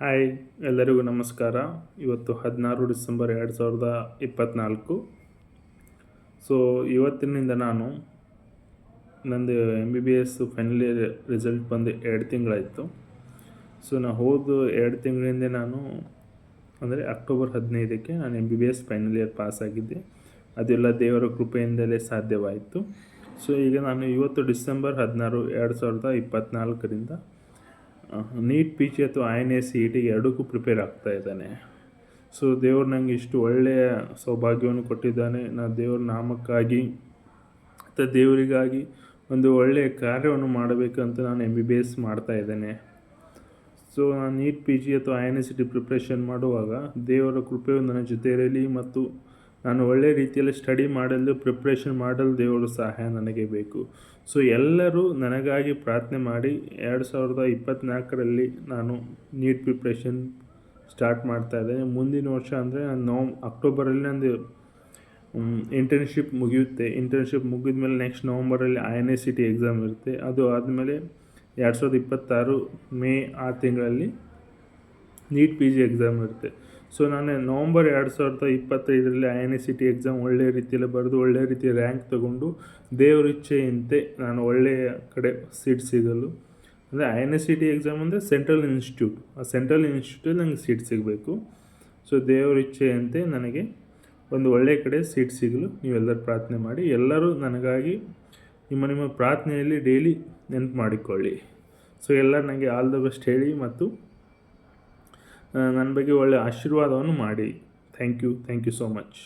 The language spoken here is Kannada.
ಹಾಯ್, ಎಲ್ಲರಿಗೂ ನಮಸ್ಕಾರ. ಇವತ್ತು 16 ಡಿಸೆಂಬರ್ 2024. ಸೊ ಇವತ್ತಿನಿಂದ ನಾನು ನಂದು MBBS ಫೈನಲ್ ಇಯರ್ ರಿಸಲ್ಟ್ ಬಂದು 2 ತಿಂಗಳಾಯಿತು. ಸೊ ಹೋದ 2 ತಿಂಗಳಿಂದ ನಾನು ಅಂದರೆ ಅಕ್ಟೋಬರ್ 15ಕ್ಕೆ ನಾನು MBBS ಫೈನಲ್ ಇಯರ್ ಪಾಸ್ ಆಗಿದ್ದೆ. ಅದೆಲ್ಲ ದೇವರ ಕೃಪೆಯಿಂದಲೇ ಸಾಧ್ಯವಾಯಿತು. ಸೊ ಈಗ ನಾನು ಇವತ್ತು ಡಿಸೆಂಬರ್ 16, 2024ರಿಂದ ನೀಟ್ PG ಅಥವಾ INA-CET ಎರಡಕ್ಕೂ ಪ್ರಿಪೇರ್ ಆಗ್ತಾ ಇದ್ದಾನೆ. ಸೊ ದೇವರು ನನಗೆ ಇಷ್ಟು ಒಳ್ಳೆಯ ಸೌಭಾಗ್ಯವನ್ನು ಕೊಟ್ಟಿದ್ದಾನೆ. ನಾನು ದೇವ್ರ ನಾಮಕ್ಕಾಗಿ ಮತ್ತು ದೇವರಿಗಾಗಿ ಒಂದು ಒಳ್ಳೆಯ ಕಾರ್ಯವನ್ನು ಮಾಡಬೇಕಂತ ನಾನು MBBS ಮಾಡ್ತಾ ಇದ್ದೇನೆ. ಸೊ ನಾನು ನೀಟ್ PG ಅಥವಾ INA-CET ಪ್ರಿಪ್ರೇಷನ್ ಮಾಡುವಾಗ ದೇವರ ಕೃಪೆಯು ನನ್ನ ಜೊತೆ ಇರಲಿ ಮತ್ತು ನಾನು ಒಳ್ಳೆಯ ರೀತಿಯಲ್ಲಿ ಸ್ಟಡಿ ಮಾಡಲು ಪ್ರಿಪ್ರೇಷನ್ ಮಾಡಲು ದೇವರ ಸಹಾಯ ನನಗೆ ಬೇಕು. ಸೊ ಎಲ್ಲರೂ ನನಗಾಗಿ ಪ್ರಾರ್ಥನೆ ಮಾಡಿ 2024ರಲ್ಲಿ ನಾನು ನೀಟ್ ಪ್ರಿಪ್ರೇಷನ್ ಸ್ಟಾರ್ಟ್ ಮಾಡ್ತಾ ಇದ್ದೇನೆ. ಮುಂದಿನ ವರ್ಷ ಅಂದರೆ ನಾನು ಅಕ್ಟೋಬರಲ್ಲಿ ನಂದು ಇಂಟರ್ನ್ಶಿಪ್ ಮುಗಿಯುತ್ತೆ. ಇಂಟರ್ನ್ಶಿಪ್ ಮುಗಿದ ಮೇಲೆ ನೆಕ್ಸ್ಟ್ ನವಂಬರಲ್ಲಿ INA-CET ಎಕ್ಸಾಮ್ ಇರುತ್ತೆ. ಅದು ಆದಮೇಲೆ 2026 ಮೇ ಆ ತಿಂಗಳಲ್ಲಿ ನೀಟ್ PG ಎಕ್ಸಾಮ್ ಇರುತ್ತೆ. ಸೊ ನಾನು ನವಂಬರ್ 2025ರಲ್ಲಿ INA-CET ಎಕ್ಸಾಮ್ ಒಳ್ಳೆಯ ರೀತಿಯಲ್ಲಿ ಬರೆದು ಒಳ್ಳೆಯ ರೀತಿಯ ರ್ಯಾಂಕ್ ತಗೊಂಡು ದೇವರ ಇಚ್ಛೆಯಂತೆ ನಾನು ಒಳ್ಳೆಯ ಕಡೆ ಸೀಟ್ ಸಿಗಲು, ಅಂದರೆ INA-CET ಎಕ್ಸಾಮ್ ಅಂದರೆ ಸೆಂಟ್ರಲ್ ಇನ್ಸ್ಟಿಟ್ಯೂಟ್, ಆ ಸೆಂಟ್ರಲ್ ಇನ್ಸ್ಟಿಟ್ಯೂಟಲ್ಲಿ ನನಗೆ ಸೀಟ್ ಸಿಗಬೇಕು. ಸೊ ದೇವರ ಇಚ್ಛೆಯಂತೆ ನನಗೆ ಒಂದು ಒಳ್ಳೆಯ ಕಡೆ ಸೀಟ್ ಸಿಗಲು ನೀವೆಲ್ಲರೂ ಪ್ರಾರ್ಥನೆ ಮಾಡಿ. ಎಲ್ಲರೂ ನನಗಾಗಿ ನಿಮ್ಮ ಪ್ರಾರ್ಥನೆಯಲ್ಲಿ ಡೈಲಿ ನೆನಪು ಮಾಡಿಕೊಳ್ಳಿ. ಸೊ ಎಲ್ಲರೂ ನನಗೆ ಆಲ್ ದ ಬೆಸ್ಟ್ ಹೇಳಿ ಮತ್ತು ನನ್ನ ಬಗ್ಗೆ ಒಳ್ಳೆಯ ಆಶೀರ್ವಾದವನ್ನು ಮಾಡಿ. Thank you so much.